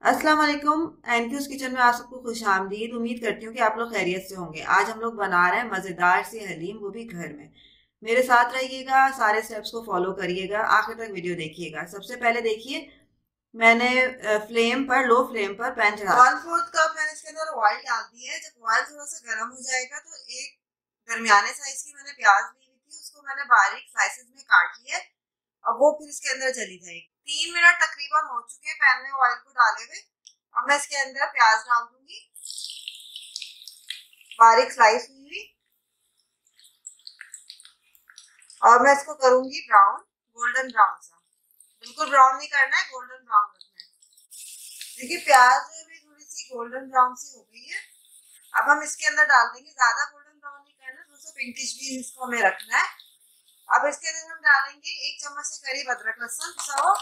अस्सलाम वालेकुम। एनक्यूज किचन में आप सबको खुश आमदीद। उम्मीद करती हूँ कि आप लोग खैरियत से होंगे। आज हम लोग बना रहे हैं मज़ेदार सी हलीम, वो भी घर में। मेरे साथ रहिएगा, सारे स्टेप्स को फॉलो करिएगा, आखिर तक वीडियो देखिएगा। सबसे पहले देखिए, मैंने फ्लेम पर, लो फ्लेम पर पैन चढ़ा 1/4 कप मैंने इसके अंदर ऑयल डाल दिया है। जब ऑयल थोड़ा सा गर्म हो जाएगा तो एक दरमियाने साइज की मैंने प्याज ली हुई थी, उसको मैंने बारीक स्लाइसेस में काट लिया है। अब वो फिर इसके अंदर चली जाएगी। 3 मिनट तकरीबन हो चुके हैं पैन में ऑयल को डाले हुए। अब मैं इसके अंदर प्याज डाल दूंगी, बारीक स्लाइस हुई हुई, और मैं इसको करूंगी ब्राउन, गोल्डन ब्राउन सा। बिल्कुल ब्राउन नहीं करना है, गोल्डन ब्राउन रखना है। देखिए प्याज भी थोड़ी सी गोल्डन ब्राउन सी हो गई है। अब हम इसके अंदर डाल देंगे, ज्यादा गोल्डन ब्राउन नहीं करना, थोड़ा सा पिंकिश भी इसको हमें रखना है। अब इसके अंदर हम डालेंगे 1 चम्मच से करीब अदरक लहसुन पिसा हुआ।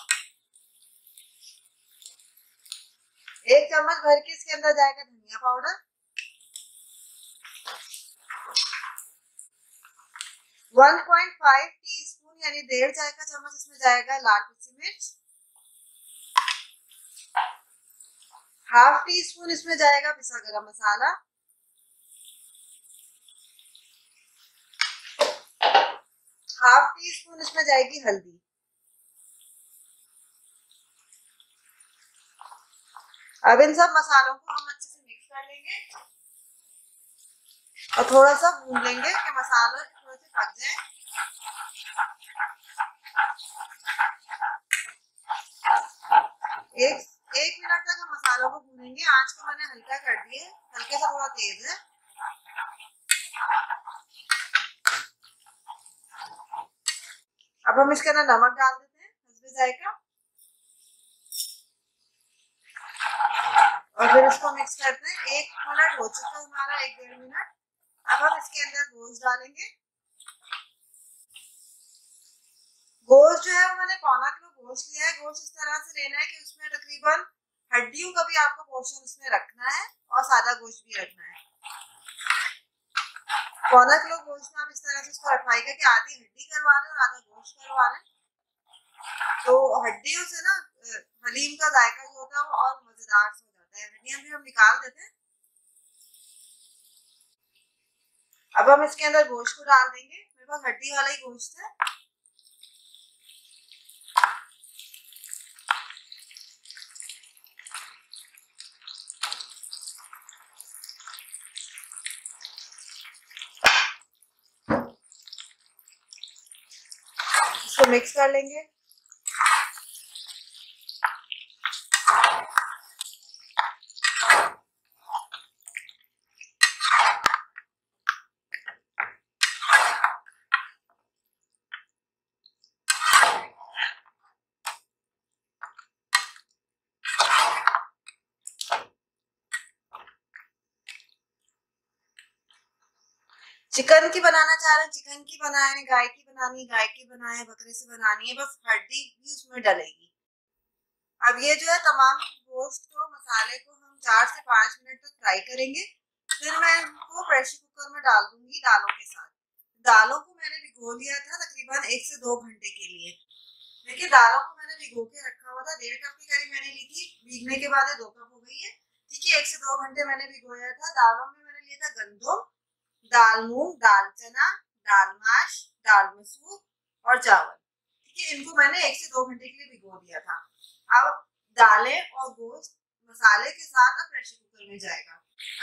1 चम्मच भर के इसके अंदर जाएगा धनिया पाउडर। 1.5 टीस्पून यानी 1.5 चाय का चम्मच इसमें जाएगा लाल मिर्ची मिर्च। 1/2 टीस्पून इसमें जाएगा पिसा गरम मसाला। 1/2 टीस्पून इसमें जाएगी हल्दी। अब इन सब मसालों को हम अच्छे से मिक्स कर लेंगे और थोड़ा सा भून लेंगे कि मसाले थोड़े से पक जाए। एक मिनट तक हम मसालों को भूनेंगे। आंच को मैंने हल्का कर दिया है, हल्के से थोड़ा तेज है। अब हम इसके अंदर नमक डाल देते हैं हस्बे जायका, और फिर इसको मिक्स करते हैं। 1 मिनट हो चुका है हमारा, 1-1.5 मिनट। अब हम इसके अंदर गोश्त डालेंगे। गोश्त जो है वो मैंने 1/4 किलो गोश्त लिया है। गोश्त इस तरह से लेना है कि उसमें तकरीबन हड्डियों का भी आपको पोर्शन उसमें रखना है और सादा गोश्त भी रखना है। 1/4 किलो गोश्त में आप इस तरह से उसको रखवाइएगा कि आधी हड्डी करवा लें और आधा गोश्त करवा लें। तो हड्डियों से ना हलीम का जायका जो होता है वो और मजेदार से हो जाता है। हड्डियां भी हम निकाल देते हैं। अब हम इसके अंदर गोश्त को डाल देंगे। मेरे पास हड्डी वाला ही गोश्त है। इसको मिक्स कर लेंगे। चिकन की बनाना चाह रहे हैं, चिकन की बनाए, गाय की बनानी है, गाय की बनाए, बकरे से बनानी है, बस हड्डी भी उसमें डलेगी। अब ये जो है तमाम गोश्त को, मसाले को हम 4 से 5 मिनट तक फ्राई करेंगे। फिर मैं इनको प्रेशर कुकर में डाल दूंगी दालों के साथ। दालों को मैंने भिगो लिया था तकरीबन 1 से 2 घंटे के लिए। देखिए दालों को मैंने भिगो के रखा हुआ था। 1.5 कप के करीब मैंने ली थी, भीगने के बाद 2 कप हो गई है। ठीक है, 1 से 2 घंटे मैंने भिगोया था। दालों में मैंने लिया था गंदम, दाल मूंग, दाल चना, दाल माश, दाल मसूर और चावल। ठीक है, इनको मैंने 1 से 2 घंटे के लिए भिगो दिया था। अब दालें और गोश्त मसाले के साथ अब प्रेशर कुकर में जाएगा।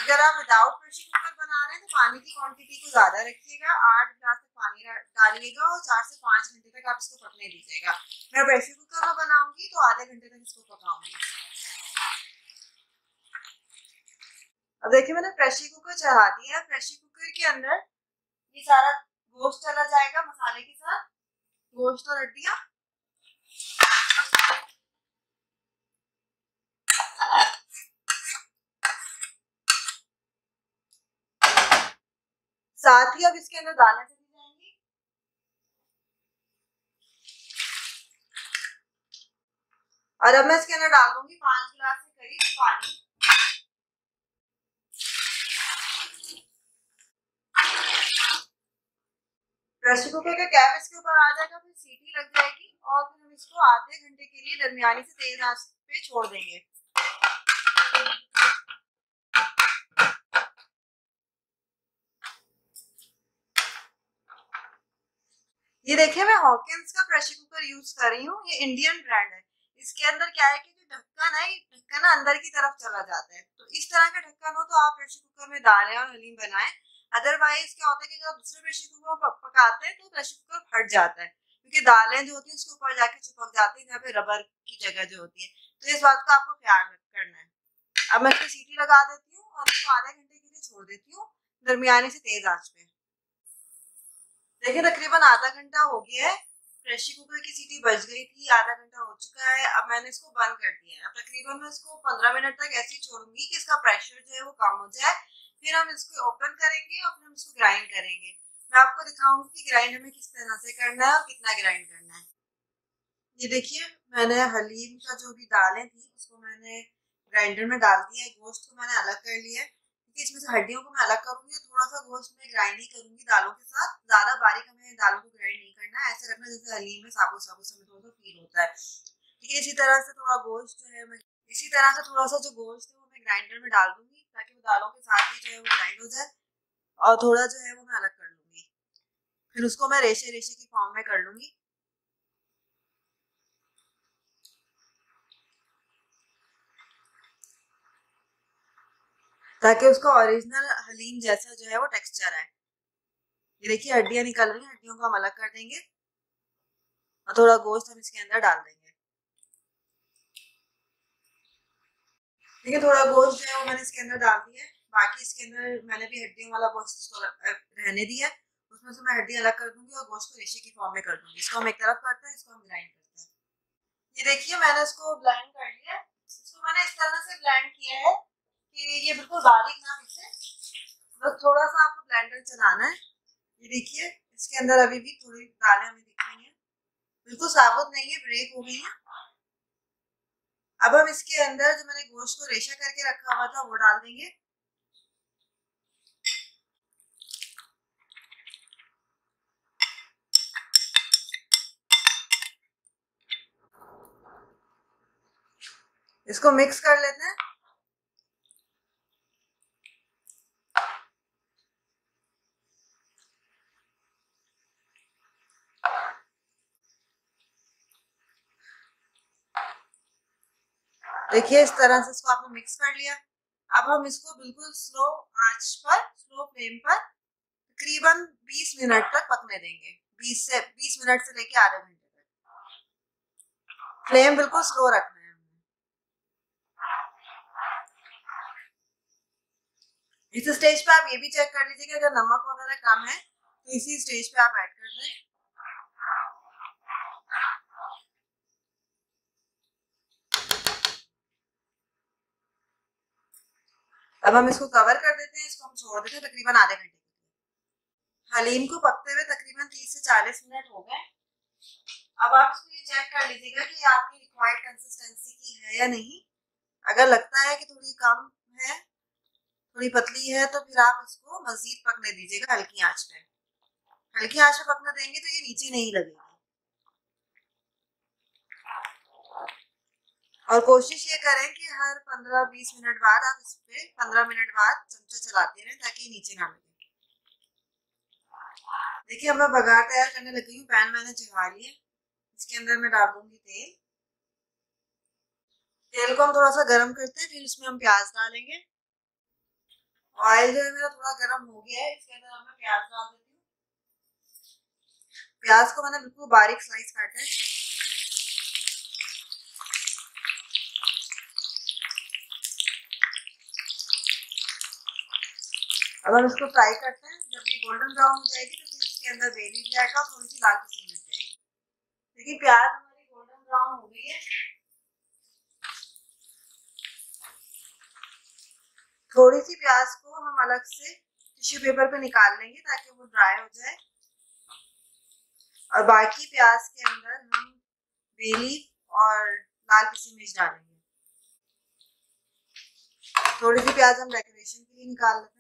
अगर आप विदाउट प्रेशर कुकर बना रहे हैं तो पानी की क्वांटिटी को ज्यादा रखिएगा। 8 गिलास तक पानी डालिएगा और 4 से 5 घंटे तक आप इसको पकने दीजिएगा। मैं प्रेशर कुकर में बनाऊंगी तो आधे घंटे तक इसको पकाऊंगी। अब देखिए मैंने प्रेशर कुकर चढ़ा दिया। प्रेशर कुकर के अंदर ये सारा गोश्त चला जाएगा मसाले के साथ, गोश्त और हड्डियां। साथ ही अब इसके अंदर दालें चली जाएंगी। और अब मैं इसके अंदर डाल दूंगी 5 गिलास के करीब पानी। प्रेशर कुकर का कैप इसके ऊपर आ जाएगा, फिर सीटी लग जाएगी और फिर हम इसको आधे घंटे के लिए दरमियानी से तेज आंच पे छोड़ देंगे। ये देखिए मैं हॉकिंस का प्रेशर कुकर यूज कर रही हूँ। ये इंडियन ब्रांड है। इसके अंदर क्या है कि जो ढक्कन है, ये ढक्कन ना अंदर की तरफ चला जाता है। तो इस तरह का ढक्कन हो तो आप प्रेशर कुकर में दालें और हलीम बनाएं। अदरवाइज क्या होता है कि अगर आप दूसरे प्रेशर कुकर में पकाते हैं तो प्रेशर कुकर फट जाता है, क्योंकि दालें जो होती है उसके ऊपर जाके चिपक जाती है, जहाँ पे रबर की जगह जो होती है। तो इस बात का आपको ख्याल करना है। अब मैं इसकी सीटी लगा देती हूँ और इसको आधे घंटे के लिए छोड़ देती हूँ, दरमियानी से तेज आंच पे। देखिए तकरीबन आधा घंटा हो गया है। प्रेशर कुकर की सीटी बज गई थी, आधा घंटा हो चुका है। अब मैंने इसको बंद कर दिया है। अब तकरीबन मैं इसको 15 मिनट तक ऐसे ही छोड़ूंगी कि इसका प्रेशर जो है वो कम हो जाए। फिर हम इसको ओपन करेंगे और फिर हम इसको ग्राइंड करेंगे। मैं आपको दिखाऊंगी कि ग्राइंड हमें किस तरह से करना है और कितना ग्राइंड करना है। ये देखिए मैंने हलीम का जो भी दालें थी उसको मैंने ग्राइंडर में डाल दिया है। गोश्त को मैंने अलग कर लिया है, क्योंकि इसमें से हड्डियों को मैं अलग करूंगी। थोड़ा सा गोश्त में ग्राइंड ही करूंगी दालों के साथ, ज्यादा बारीक हमें दालों को ग्राइंड नहीं करना है। ऐसे रखना जैसे हलीम में साबुत साबुत हमें थोड़ा सा फील होता है। ठीक है, इसी तरह से थोड़ा गोश्त जो है मैं इसी तरह से थोड़ा सा जो गोश्त है वो मैं ग्राइंडर में डाल दूंगी, ताकि वो दालों के साथ ही जो है वो ग्राइंड हो जाए। और थोड़ा जो है वो मैं अलग कर लूंगी, फिर उसको मैं रेशे रेशे की फॉर्म में कर लूंगी। ताकि उसका ओरिजिनल हलीम जैसा जो है वो टेक्सचर है। ये देखिए हड्डियां निकल रही हैं, हड्डियों को हम अलग कर देंगे और थोड़ा गोश्त हम इसके अंदर डाल देंगे। देखिए थोड़ा गोश्त जो है वो मैंने इसके अंदर डाल दिया है। बाकी इसके अंदर मैंने भी हड्डियों वाला गोश्त इसको रहने दिया है। उसमें से मैं हड्डी अलग कर दूंगी और गोश्त को रेशे की फॉर्म में कर दूंगी। इसको हम एक तरफ करते हैं, इसको हम ग्राइंड करते हैं। ये देखिए मैंने इसको ब्लेंड कर लिया है। इसको मैंने इस तरह से ब्लेंड किया है कि ये बिल्कुल बारीक ना पीसे, बस थोड़ा सा आपको ब्लेंडर चलाना है। ये देखिए इसके अंदर अभी भी थोड़ी दालें हमें दिख रही हैं, बिल्कुल साबुत नहीं है, ब्रेक हो गई है। अब हम इसके अंदर जो मैंने गोश्त को रेशा करके रखा हुआ था वो डाल देंगे। इसको मिक्स कर लेते हैं। देखिए इस तरह से इसको आपने मिक्स कर लिया। अब हम इसको बिल्कुल स्लो आंच पर, स्लो फ्लेम पर तकरीबन 20 मिनट तक पकने देंगे। 20 मिनट से लेके आधे घंटे तक। फ्लेम बिल्कुल स्लो रखना है। इस स्टेज पे आप ये भी चेक कर लीजिए कि अगर नमक वगैरह कम है तो इसी स्टेज पे आप ऐड कर दें। अब हम इसको कवर कर देते हैं, इसको हम छोड़ देते हैं तकरीबन आधे घंटे। हलीम को पकते हुए तकरीबन 30 से 40 मिनट हो गए। अब आप इसको ये चेक कर लीजिएगा कि आपकी रिक्वायर्ड कंसिस्टेंसी की है या नहीं। अगर लगता है कि थोड़ी कम है, थोड़ी पतली है, तो फिर आप इसको मजीद पकने दीजिएगा हल्की आंच पे। हल्की आंच पे पकने देंगे तो ये नीचे नहीं लगेगी। और कोशिश ये करें कि हर 15-20 मिनट बाद आप इस पे 15 मिनट बाद चमचा चलाते रहें ताकि ये नीचे ना लगे। देखिए अब मैं बघार तैयार करने लगी हूँ। पैन मैंने चढ़ा लिया, इसके अंदर मैं डाल दूंगी तेल। तेल को हम थोड़ा सा गर्म करते हैं, फिर इसमें हम प्याज डालेंगे। ऑयल जो है मेरा थोड़ा गर्म हो गया है, इसके अंदर अब मैं प्याज डाल देती हूँ। प्याज को मैंने बिल्कुल बारीक स्लाइस काटा है। अब हम इसको फ्राई करते हैं। जब ये गोल्डन ब्राउन हो जाएगी तो फिर इसके अंदर बे लीफ जाएगा और थोड़ी सी लाल कसूरी मिर्च जाएगी। देखिए प्याज हमारी गोल्डन ब्राउन हो गई है। थोड़ी सी प्याज को हम अलग से टिश्यू पेपर पे निकाल लेंगे ताकि वो ड्राई हो जाए, और बाकी प्याज के अंदर हम बे लीफ और लाल पिसी मिर्च डालेंगे। थोड़ी सी प्याज हम डेकोरेशन के लिए निकाल लेते हैं।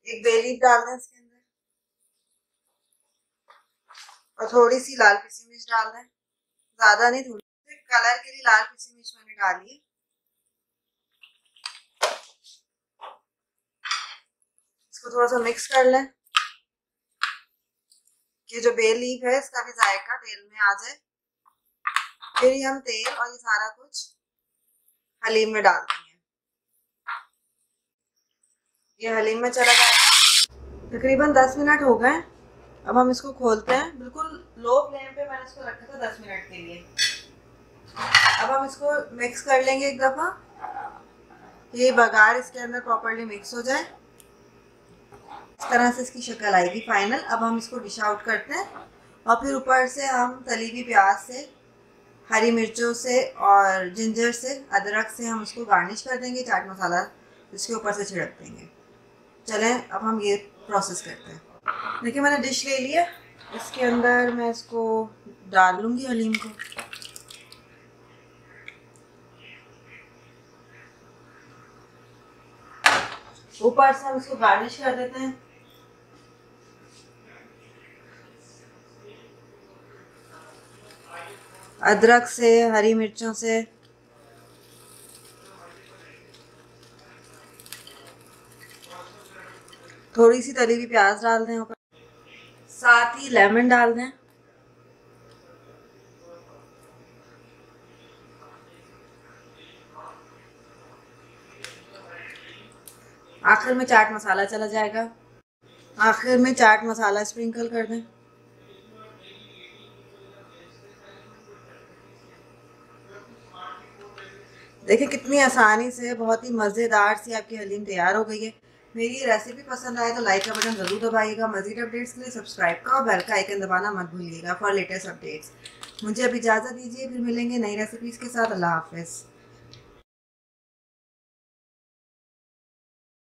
एक बे लीफ डाल दें इसके अंदर और थोड़ी सी लाल पिसी मिर्च डाल दें, ज्यादा नहीं, थोड़ी सिर्फ कलर के लिए लाल पिसी मिर्च मैंने डाली है। इसको थोड़ा सा मिक्स कर लें कि जो बे लीफ है इसका भी जायका तेल में आ जाए। फिर ये हम तेल और ये सारा कुछ हलीम में डाल देंगे। ये हलीम में चला जाएगा। तकरीबन 10 मिनट हो गए। अब हम इसको खोलते हैं। बिल्कुल लो फ्लेम पे मैंने इसको रखा था 10 मिनट के लिए। अब हम इसको मिक्स कर लेंगे एक दफ़ा, ये बघार इसके अंदर प्रॉपर्ली मिक्स हो जाए। इस तरह से इसकी शक्ल आएगी फाइनल। अब हम इसको डिश आउट करते हैं और फिर ऊपर से हम तली हुई प्याज से, हरी मिर्चों से और जिंजर से, अदरक से हम इसको गार्निश कर देंगे। चाट मसाला इसके ऊपर से छिड़क देंगे। चलें अब हम ये प्रोसेस करते हैं। देखिए मैंने डिश ले लिया, इसके अंदर मैं इसको डाल लूँगी हलीम को। ऊपर से हम इसको गार्निश कर देते हैं। अदरक से, हरी मिर्चों से, थोड़ी सी तली हुई प्याज डाल दें ऊपर, साथ ही लेमन डाल दें। आखिर में चाट मसाला चला जाएगा। आखिर में चाट मसाला स्प्रिंकल कर दें। देखिए कितनी आसानी से बहुत ही मज़ेदार सी आपकी हलीम तैयार हो गई है। मेरी ये रेसिपी पसंद आए तो लाइक का बटन ज़रूर दबाइएगा। मज़ीद अपडेट्स के लिए सब्सक्राइब का और बेल का आइकन दबाना मत भूलिएगा फॉर लेटेस्ट अपडेट्स। मुझे अब इजाज़त दीजिए, फिर मिलेंगे नई रेसिपीज़ के साथ। अल्लाह हाफ़िज़।